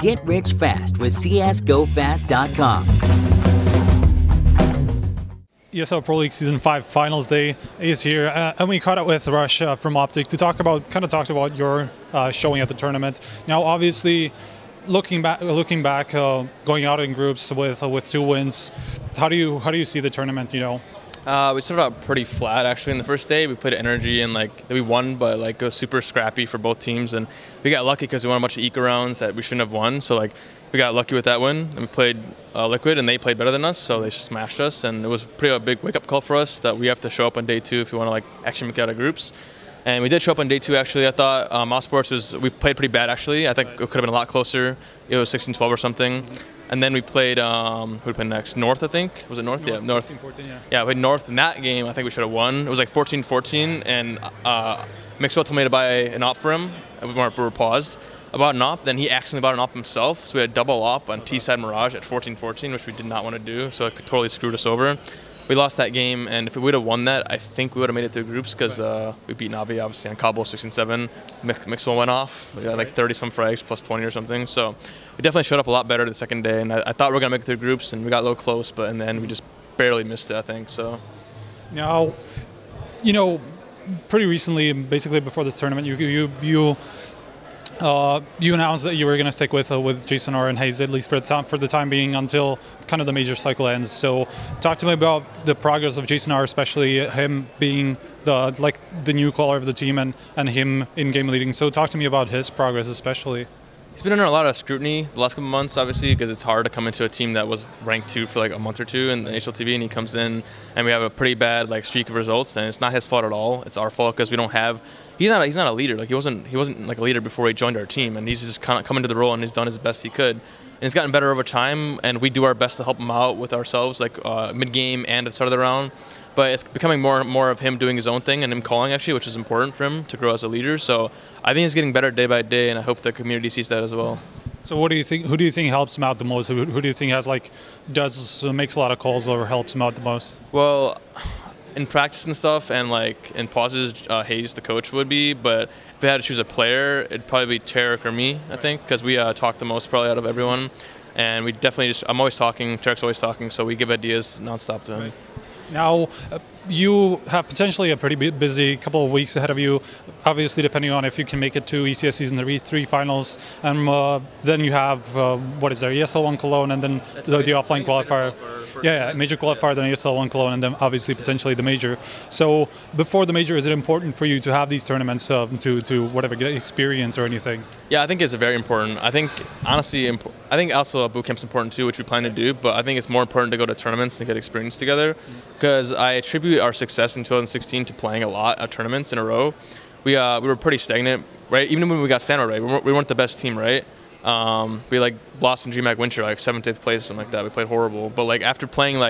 Get rich fast with csgofast.com. ESL Pro League Season 5 Finals Day is here, and we caught up with Rush from OpTic to talk about your showing at the tournament. Now, obviously, looking back, going out in groups with 2 wins, how do you see the tournament? You know, we started out pretty flat actually in the first day. We put energy in, we won, but it was super scrappy for both teams, and we got lucky because we won a bunch of eco rounds that we shouldn't have won. So we got lucky with that win, and we played Liquid, and they played better than us, so they smashed us, and it was a big wake-up call for us that we have to show up on day 2 if we want to actually make it out of groups. And we did show up on day 2 actually. I thought Mouse we played pretty bad actually. I think it could have been a lot closer. It was 16-12 or something. And then we played, who did we play next? North, I think. Was it North? Yeah, North. 14, yeah. Yeah, we played North in that game. I think we should have won. It was 14-14, and Mixwell told me to buy an op for him. We were paused about an op. Then he accidentally bought an op himself, so we had double op on T-side Mirage at 14-14, which we did not want to do, so it totally screwed us over. We lost that game, and if we would have won that, I think we would have made it through groups because we beat Navi, obviously, on Cabo 16-7. Mixwell went off. We got 30-some frags, plus 20 or something. So we definitely showed up a lot better the second day, and I thought we were going to make it through groups, and we got a little close, but in the end, we just barely missed it, I think. So now, pretty recently, basically before this tournament, you announced that you were going to stick with jasonR and Hayes, at least for the time being, until kind of the major cycle ends. So talk to me about the progress of jasonR, especially him being the new caller of the team and him in-game leading. So talk to me about his progress especially. He's been under a lot of scrutiny the last couple of months, obviously, because it's hard to come into a team that was ranked 2 for a month or 2 in the HLTV, and he comes in and we have a pretty bad streak of results, and it's not his fault at all. It's our fault because we don't have. He's not a leader. He wasn't a leader before he joined our team, and he's just kind of come into the role and he's done his best he could. And he's gotten better over time, and we do our best to help him out with ourselves, mid-game and at the start of the round. But it's becoming more of him doing his own thing and him calling, actually, which is important for him to grow as a leader. So I think he's getting better day by day, and I hope the community sees that as well. So what do you think? Who do you think helps him out the most? Who do you think makes a lot of calls or helps him out the most? Well, in practice and stuff, and in pauses, Hayes, the coach, would be. But if I had to choose a player, it'd probably be Tarek or me, I think, because we talk the most probably out of everyone. And we definitely I'm always talking, Tarek's always talking, so we give ideas nonstop to him. Right. Now, you have potentially a pretty busy couple of weeks ahead of you, obviously depending on if you can make it to ECS Season 3 finals, and then you have, ESL 1 Cologne, and then the offline qualifier. Yeah, major qualifier, then ESL 1 Cologne, and then obviously potentially the major. So before the major, is it important for you to have these tournaments to get experience or anything? Yeah, I think it's very important. I think, honestly, I think also boot camp's important too, which we plan to do, but I think it's more important to go to tournaments and get experience together, because I attribute our success in 2016 to playing a lot of tournaments in a row. We were pretty stagnant, right? Even when we got Sano, right? We weren't the best team, right? We lost in DreamHack Winter 7th, 8th place, something like that. We played horrible, but after playing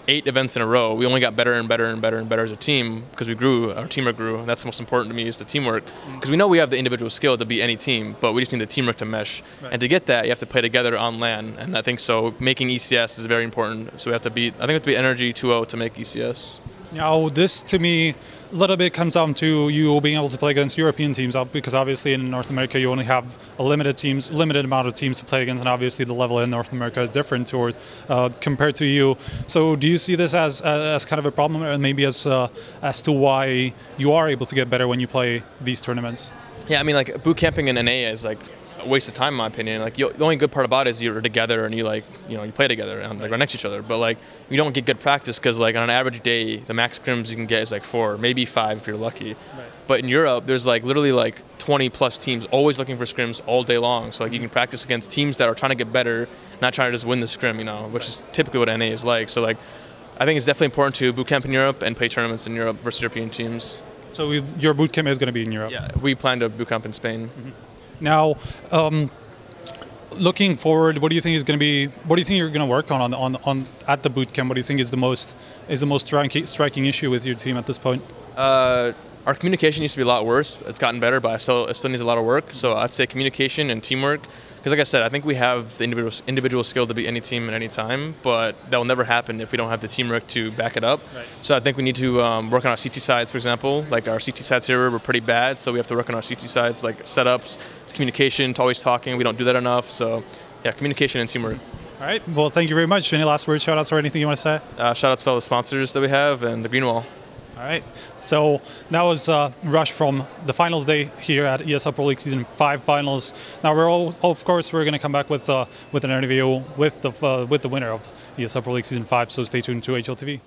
8 events in a row, we only got better and better and better and better as a team because we grew. Our teamwork grew, and that's the most important to me, is the teamwork. Because we know we have the individual skill to beat any team, but we just need the teamwork to mesh. Right. And to get that, you have to play together on LAN, and I think so. Making ECS is very important. So we have to beat. I think we have to beat Energy 2-0 to make ECS. Now, this to me, a little bit comes down to you being able to play against European teams, because obviously in North America you only have a limited amount of teams to play against, and obviously the level in North America is different compared to you. So do you see this as kind of a problem, and maybe as to why you are able to get better when you play these tournaments? Yeah, I mean, boot camping in NA is a waste of time, in my opinion. The only good part about it is you're together and you play together and right next to each other. But you don't get good practice because on an average day, the max scrims you can get is 4, maybe 5 if you're lucky. Right. But in Europe, there's literally 20 plus teams always looking for scrims all day long. So you can practice against teams that are trying to get better, not trying to just win the scrim, which is typically what NA is like. So I think it's definitely important to boot camp in Europe and play tournaments in Europe versus European teams. So your boot camp is going to be in Europe? Yeah, we plan to boot camp in Spain. Mm-hmm. Now, looking forward, what do you think is going to be? What do you think you're going to work on at the boot camp? What do you think is the most striking issue with your team at this point? Our communication used to be a lot worse. It's gotten better, but it still needs a lot of work. So I'd say communication and teamwork. Because like I said, I think we have the individual skill to beat any team at any time, but that will never happen if we don't have the teamwork to back it up. Right. So I think we need to work on our CT sides, for example. Our CT sides here were pretty bad, so we have to work on our CT sides, setups, communication, always talking. We don't do that enough. So communication and teamwork. All right. Well, thank you very much. Any last words, shout outs, or anything you want to say? Shout outs to all the sponsors that we have and the Green Wall. All right. So that was Rush from the finals day here at ESL Pro League Season 5 finals. Now of course, we're going to come back with an interview with the winner of ESL Pro League Season 5. So stay tuned to HLTV.